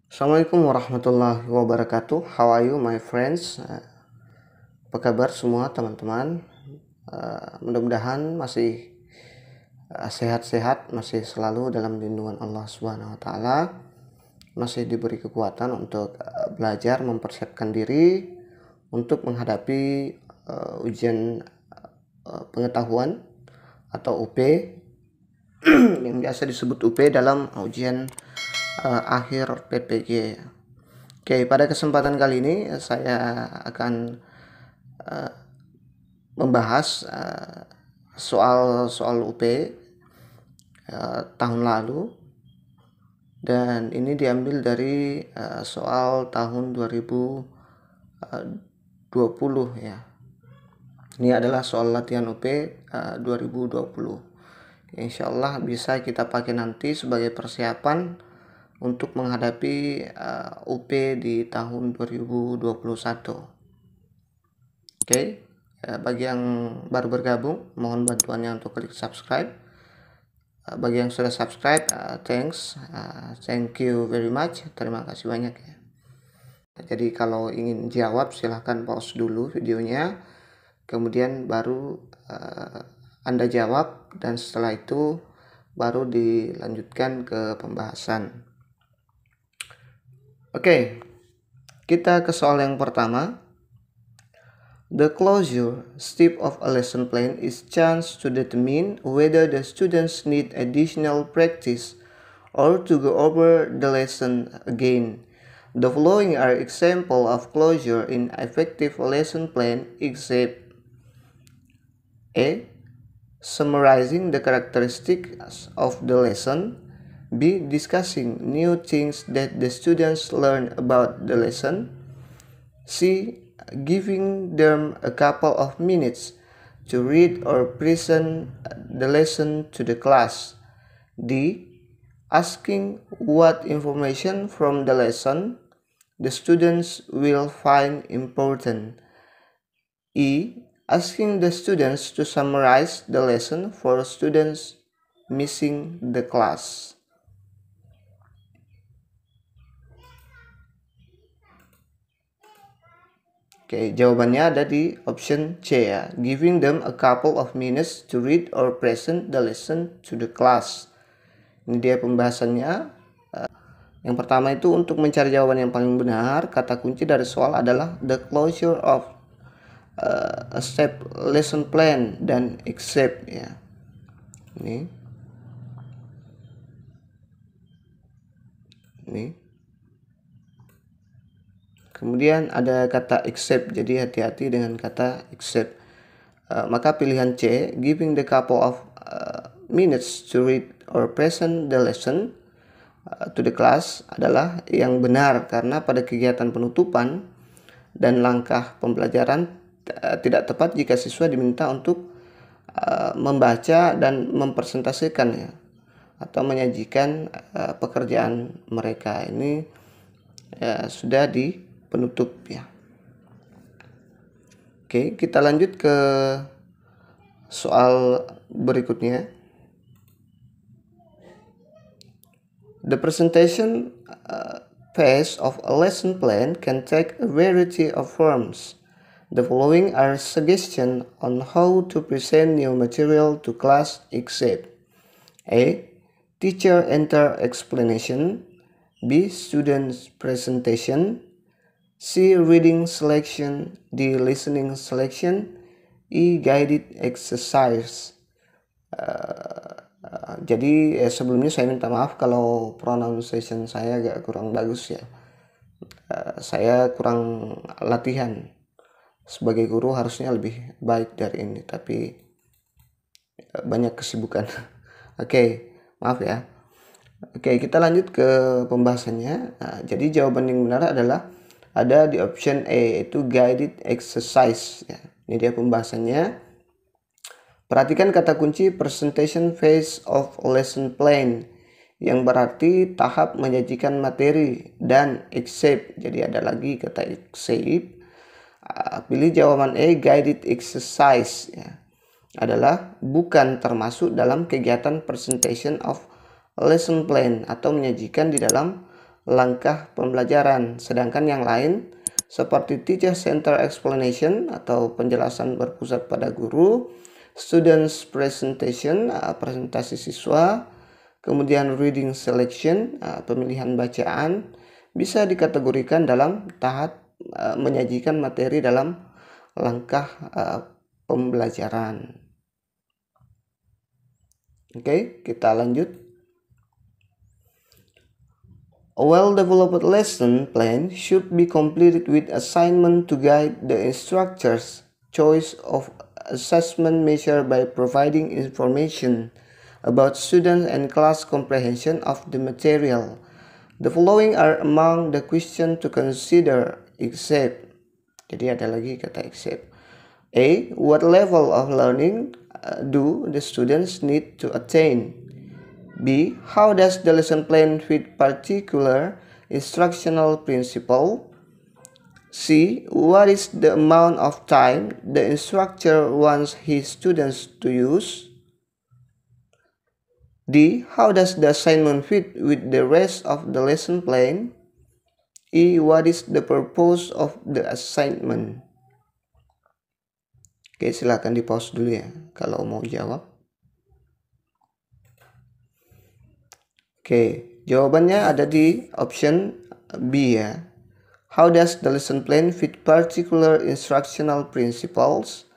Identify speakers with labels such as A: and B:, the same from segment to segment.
A: Assalamualaikum warahmatullahi wabarakatuh. How are you my friends? Apa kabar semua teman-teman? Mudah-mudahan masih sehat-sehat, masih selalu dalam lindungan Allah Subhanahu wa taala, masih diberi kekuatan untuk belajar mempersiapkan diri untuk menghadapi ujian pengetahuan atau UP yang biasa disebut UP dalam ujian akhir PPG. Oke, pada kesempatan kali ini saya akan membahas soal UP tahun lalu, dan ini diambil dari soal tahun 2020 ya. Ini adalah soal latihan UP 2020. Insya Allah bisa kita pakai nanti sebagai persiapan untuk menghadapi UP di tahun 2021. Oke, bagi yang baru bergabung, mohon bantuannya untuk klik subscribe. Bagi yang sudah subscribe, thank you very much, terima kasih banyak ya. Jadi kalau ingin jawab silahkan pause dulu videonya, kemudian baru Anda jawab, dan setelah itu baru dilanjutkan ke pembahasan. Oke, kita ke soal yang pertama. The closure step of a lesson plan is chance to determine whether the students need additional practice or to go over the lesson again. The following are examples of closure in effective lesson plan except A. Summarizing the characteristics of the lesson. B. Discussing new things that the students learn about the lesson. C. Giving them a couple of minutes to read or present the lesson to the class. D. Asking what information from the lesson the students will find important. E. Asking the students to summarize the lesson for students missing the class. Oke, jawabannya ada di option C ya. Giving them a couple of minutes to read or present the lesson to the class. Ini dia pembahasannya. Yang pertama itu untuk mencari jawaban yang paling benar, kata kunci dari soal adalah the closure of a step lesson plan dan except ya. Ini. Kemudian ada kata except, jadi hati-hati dengan kata except. Maka pilihan C, giving the couple of minutes to read or present the lesson to the class adalah yang benar, karena pada kegiatan penutupan dan langkah pembelajaran tidak tepat jika siswa diminta untuk membaca dan mempresentasikan ya, atau menyajikan pekerjaan mereka. Ini sudah di penutup ya. Oke, kita lanjut ke soal berikutnya. The presentation phase of a lesson plan can take a variety of forms. The following are suggestions on how to present new material to class except A. Teacher enter explanation. B. Students presentation. C. Reading selection. D. Listening selection. E. Guided exercise. Jadi sebelumnya saya minta maaf kalau pronunciation saya agak kurang bagus ya. Saya kurang latihan. Sebagai guru harusnya lebih baik dari ini, tapi banyak kesibukan. Oke, maaf ya. Oke, kita lanjut ke pembahasannya. Jadi jawaban yang benar adalah ada di option A, yaitu guided exercise ya. Ini dia pembahasannya. Perhatikan kata kunci presentation phase of lesson plan, yang berarti tahap menyajikan materi, dan except, jadi ada lagi kata except. Pilih jawaban A, guided exercise ya, adalah bukan termasuk dalam kegiatan presentation of lesson plan atau menyajikan di dalam langkah pembelajaran. Sedangkan yang lain seperti teacher center explanation atau penjelasan berpusat pada guru, students presentation, presentasi siswa, kemudian reading selection, pemilihan bacaan, bisa dikategorikan dalam tahap menyajikan materi dalam langkah pembelajaran. Oke, kita lanjut. A well-developed lesson plan should be completed with assignment to guide the instructor's choice of assessment measure by providing information about students and class comprehension of the material. The following are among the questions to consider except. Jadi ada lagi kata except. A. What level of learning do the students need to attain? B. How does the lesson plan fit particular instructional principle? C. What is the amount of time the instructor wants his students to use? D. How does the assignment fit with the rest of the lesson plan? E. What is the purpose of the assignment? Oke, silakan di pause dulu ya kalau mau jawab. Oke, jawabannya ada di option B ya. How does the lesson plan fit particular instructional principles?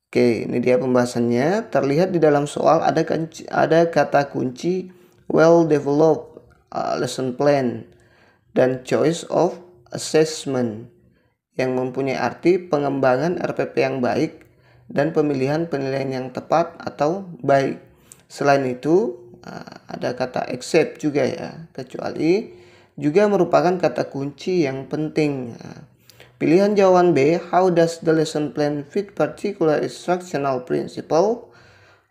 A: Oke, ini dia pembahasannya. Terlihat di dalam soal ada kata kunci well-developed lesson plan dan choice of assessment yang mempunyai arti pengembangan RPP yang baik dan pemilihan penilaian yang tepat atau baik. Selain itu, ada kata except juga ya, kecuali juga merupakan kata kunci yang penting. Pilihan jawaban B, how does the lesson plan fit particular instructional principle,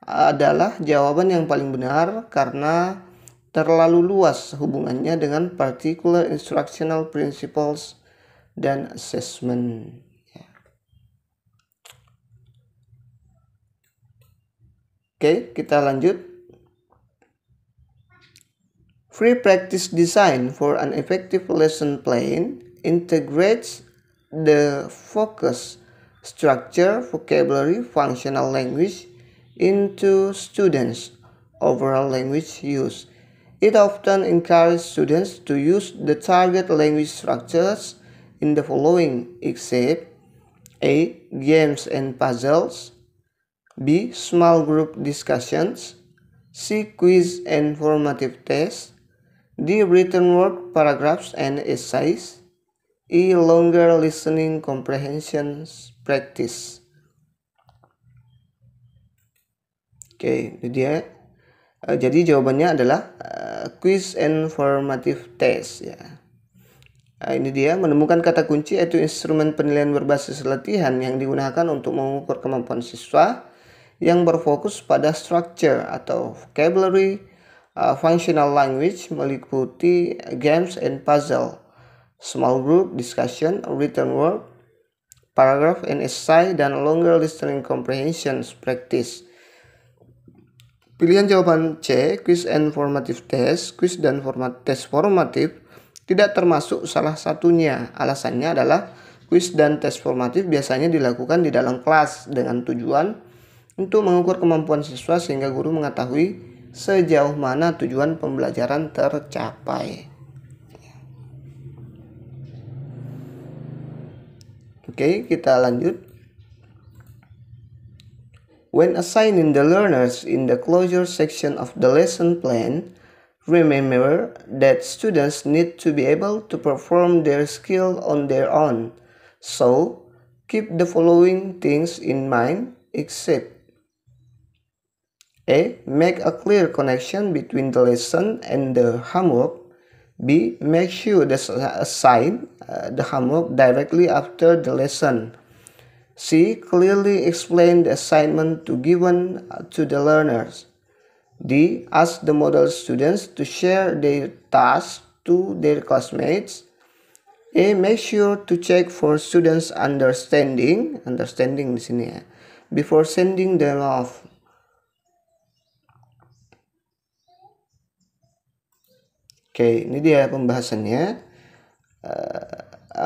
A: adalah jawaban yang paling benar karena terlalu luas hubungannya dengan particular instructional principles dan assessment. Oke, kita lanjut. Free practice design for an effective lesson plan integrates the focus, structure, vocabulary, functional language into students' overall language use. It often encourages students to use the target language structures in the following except A. Games and puzzles, B. Small group discussions, C. Quiz and formative tests, D. Written work, paragraphs and essays, E. Longer listening comprehension practice. Oke, ini dia. Jadi jawabannya adalah quiz and formative test ya. Ini dia, menemukan kata kunci yaitu instrumen penilaian berbasis latihan yang digunakan untuk mengukur kemampuan siswa yang berfokus pada structure atau vocabulary, functional language meliputi games and puzzle, small group discussion, written work, paragraph and essay, dan longer listening comprehension practice. Pilihan jawaban C, quiz and formative test, quiz dan tes formatif tidak termasuk salah satunya. Alasannya adalah quiz dan tes formatif biasanya dilakukan di dalam kelas dengan tujuan untuk mengukur kemampuan siswa sehingga guru mengetahui sejauh mana tujuan pembelajaran tercapai. Oke, kita lanjut. When assigning the learners in the closure section of the lesson plan, remember that students need to be able to perform their skill on their own. So, keep the following things in mind except A. Make a clear connection between the lesson and the homework. B. Make sure they assign the homework directly after the lesson. C. Clearly explain the assignment given to the learners. D. Ask the model students to share their tasks to their classmates. A. Make sure to check for students' understanding di sini ya, before sending them off. Oke, ini dia pembahasannya.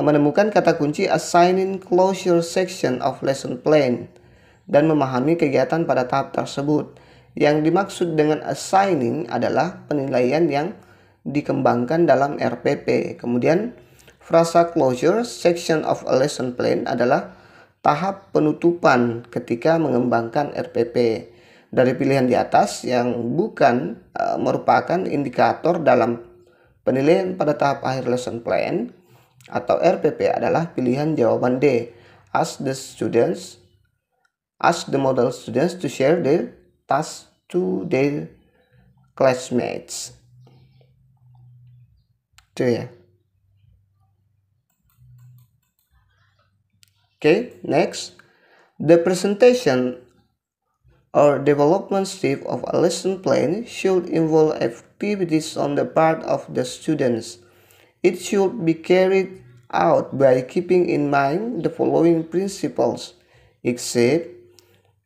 A: Menemukan kata kunci assigning closure section of lesson plan dan memahami kegiatan pada tahap tersebut. Yang dimaksud dengan assigning adalah penilaian yang dikembangkan dalam RPP. Kemudian frasa closure section of a lesson plan adalah tahap penutupan ketika mengembangkan RPP. Dari pilihan di atas yang bukan merupakan indikator dalam penilaian pada tahap akhir lesson plan atau RPP adalah pilihan jawaban D. Ask the model students to share their tasks to their classmates. Itu ya. Okay, next. The presentation or development step of a lesson plan should involve activities on the part of the students. It should be carried out by keeping in mind the following principles, except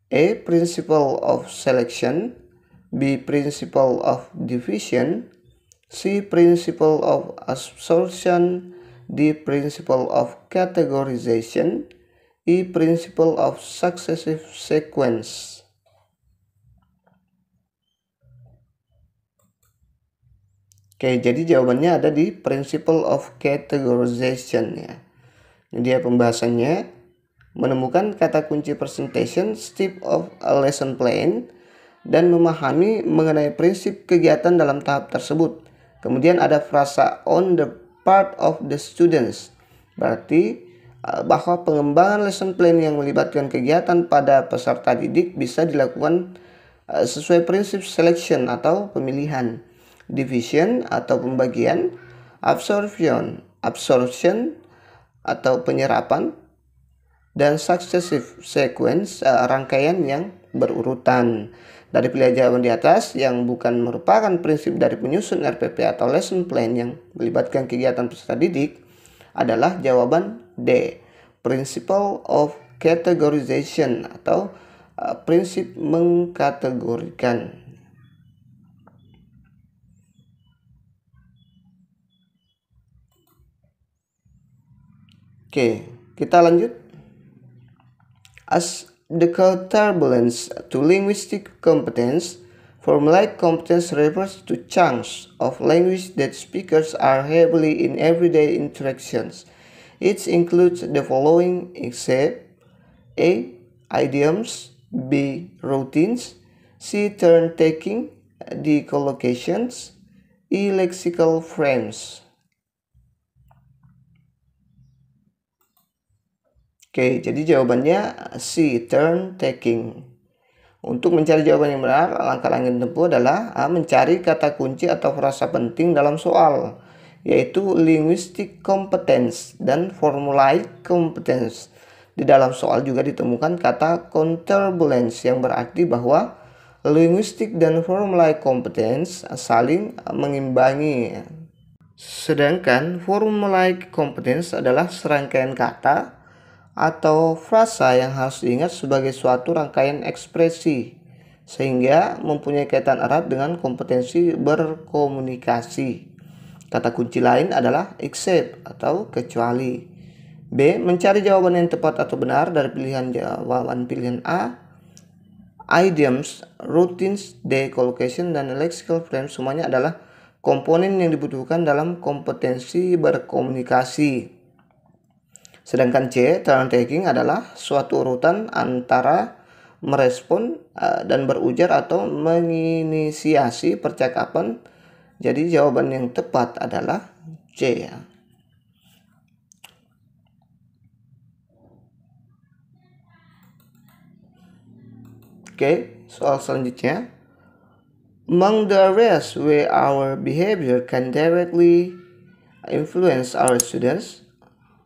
A: A. Principle of selection, B. Principle of division, C. Principle of absorption, D. Principle of categorization, E. Principle of successive sequence. Oke, jadi jawabannya ada di Principle of Categorization ya. Ini dia pembahasannya. Menemukan kata kunci presentation step of a lesson plan dan memahami mengenai prinsip kegiatan dalam tahap tersebut. Kemudian ada frasa on the part of the students. Berarti bahwa pengembangan lesson plan yang melibatkan kegiatan pada peserta didik bisa dilakukan sesuai prinsip selection atau pemilihan, division atau pembagian, absorption atau penyerapan, dan successive sequence rangkaian yang berurutan. Dari pilihan jawaban di atas yang bukan merupakan prinsip dari penyusun RPP atau lesson plan yang melibatkan kegiatan peserta didik adalah jawaban D. Principle of categorization atau prinsip mengkategorikan. Oke, kita lanjut. As the counterbalance to linguistic competence, formulaic competence refers to chunks of language that speakers are heavily in everyday interactions. It includes the following except A. Idioms, B. Routines, C. Turn-taking, D. Collocations, E. Lexical frames. Oke, jadi jawabannya C. Turn-taking. Untuk mencari jawaban yang benar, langkah-langkah yang ditempuh adalah A. Mencari kata kunci atau frasa penting dalam soal, yaitu linguistic competence dan formulaic competence. Di dalam soal juga ditemukan kata counterbalance yang berarti bahwa linguistic dan formulaic competence saling mengimbangi. Sedangkan formulaic competence adalah serangkaian kata atau frasa yang harus diingat sebagai suatu rangkaian ekspresi, sehingga mempunyai kaitan erat dengan kompetensi berkomunikasi. Kata kunci lain adalah except atau kecuali. B. Mencari jawaban yang tepat atau benar dari pilihan jawaban pilihan A. Idioms, routines, D. Collocation, dan lexical frames semuanya adalah komponen yang dibutuhkan dalam kompetensi berkomunikasi. Sedangkan C. Turn-taking adalah suatu urutan antara merespon dan berujar atau menginisiasi percakapan. Jadi jawaban yang tepat adalah C ya. Oke, soal selanjutnya. Among the areas where our behavior can directly influence our students,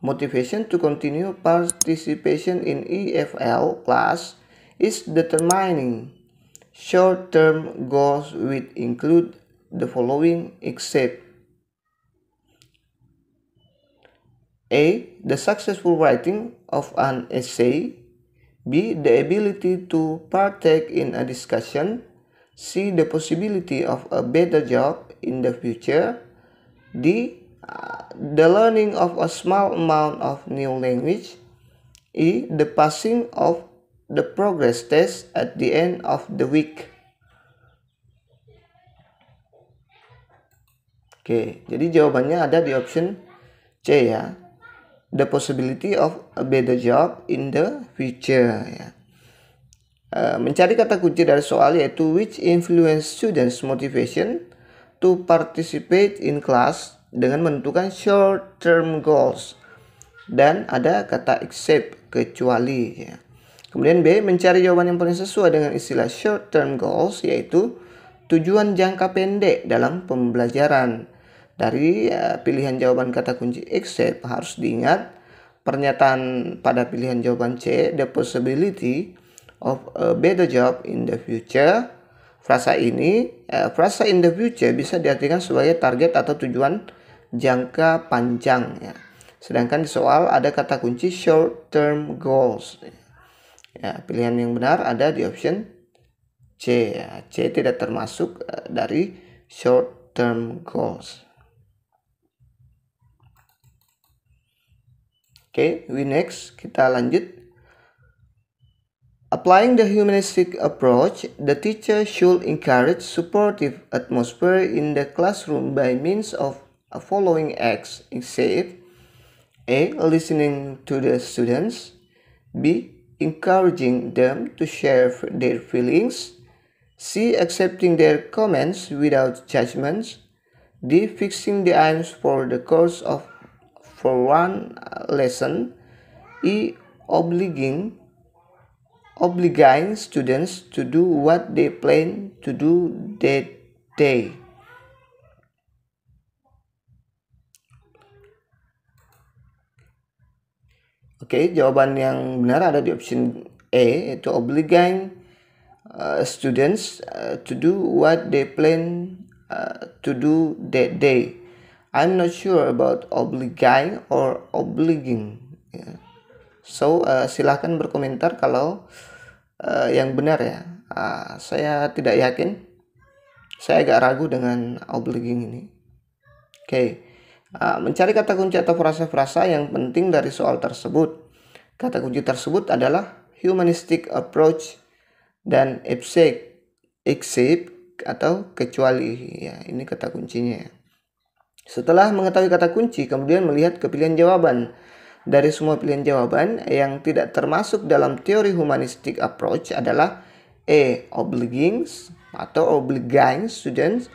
A: motivation to continue participation in EFL class is determining short-term goals which include the following except A. The successful writing of an essay, B. The ability to partake in a discussion, C. The possibility of a better job in the future, D. The learning of a small amount of new language. E. The passing of the progress test at the end of the week. Oke, jadi jawabannya ada di option C ya. The possibility of a better job in the future ya. Mencari kata kunci dari soal yaitu which influence students motivation to participate in class dengan menentukan short term goals. Dan ada kata except, kecuali ya. Kemudian B, mencari jawaban yang paling sesuai dengan istilah short term goals yaitu tujuan jangka pendek dalam pembelajaran. Dari pilihan jawaban kata kunci except harus diingat pernyataan pada pilihan jawaban C, the possibility of a better job in the future. Frasa ini, frasa in the future bisa diartikan sebagai target atau tujuan jangka panjang ya. Sedangkan di soal ada kata kunci short term goals. Ya, pilihan yang benar ada di option C ya. C tidak termasuk dari short term goals. Oke, we next kita lanjut. Applying the humanistic approach, the teacher should encourage supportive atmosphere in the classroom by means of following acts, except A. Listening to the students. B. Encouraging them to share their feelings. C. Accepting their comments without judgments. D. Fixing the aims for the course of one lesson. E. Obliging students to do what they plan to do that day. Oke, jawaban yang benar ada di option A, yaitu obliging students to do what they plan to do that day. I'm not sure about obliging or obliging. Yeah. So, silahkan berkomentar kalau yang benar ya. Saya tidak yakin. Saya agak ragu dengan obliging ini. Oke. Mencari kata kunci atau frasa-frasa yang penting dari soal tersebut. Kata kunci tersebut adalah humanistic approach dan except atau kecuali. Ya, ini kata kuncinya ya. Setelah mengetahui kata kunci, kemudian melihat ke pilihan jawaban. Dari semua pilihan jawaban yang tidak termasuk dalam teori humanistic approach adalah A. Obliging students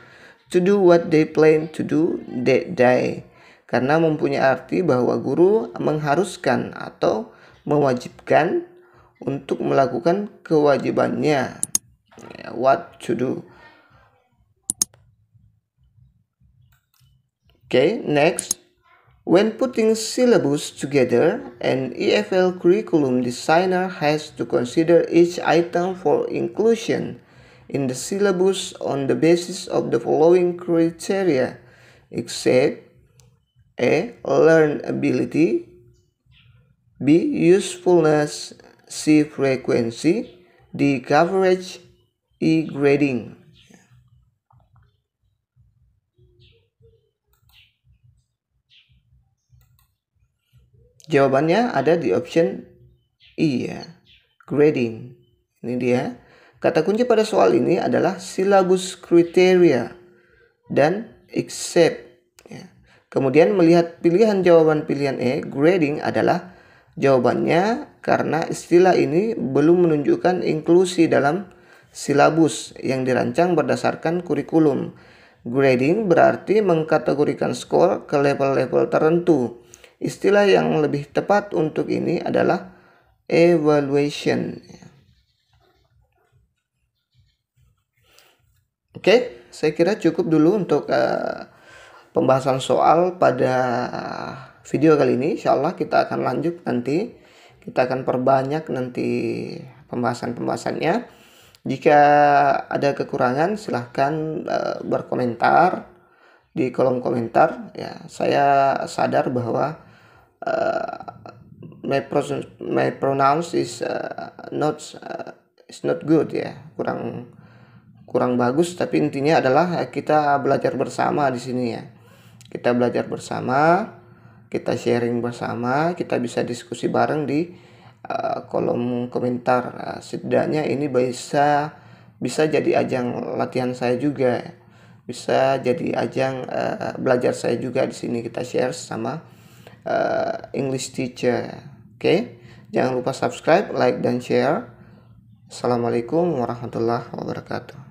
A: to do what they plan to do that day. Karena mempunyai arti bahwa guru mengharuskan atau mewajibkan untuk melakukan kewajibannya. What to do. Okay, next. When putting syllabus together, an EFL curriculum designer has to consider each item for inclusion in the syllabus on the basis of the following criteria, except A. Learnability, B. Usefulness, C. Frequency, D. Coverage, E. Grading. Jawabannya ada di option E ya, grading. Ini dia. Kata kunci pada soal ini adalah syllabus kriteria dan except. Ya. Kemudian melihat pilihan jawaban pilihan E, grading adalah jawabannya karena istilah ini belum menunjukkan inklusi dalam silabus yang dirancang berdasarkan kurikulum. Grading berarti mengkategorikan skor ke level-level tertentu. Istilah yang lebih tepat untuk ini adalah evaluation. Oke, saya kira cukup dulu untuk pembahasan soal pada video kali ini. Insya Allah kita akan lanjut nanti. Kita akan perbanyak nanti pembahasan-pembahasannya. Jika ada kekurangan silahkan berkomentar di kolom komentar. Ya, saya sadar bahwa my pronounce is not good ya, kurang bagus, tapi intinya adalah kita belajar bersama di sini ya. Kita belajar bersama, kita sharing bersama, kita bisa diskusi bareng di kolom komentar. Setidaknya ini bisa jadi ajang latihan saya juga, bisa jadi ajang belajar saya juga. Di sini kita share sama English teacher. Oke, jangan lupa subscribe, like, dan share. Assalamualaikum warahmatullahi wabarakatuh.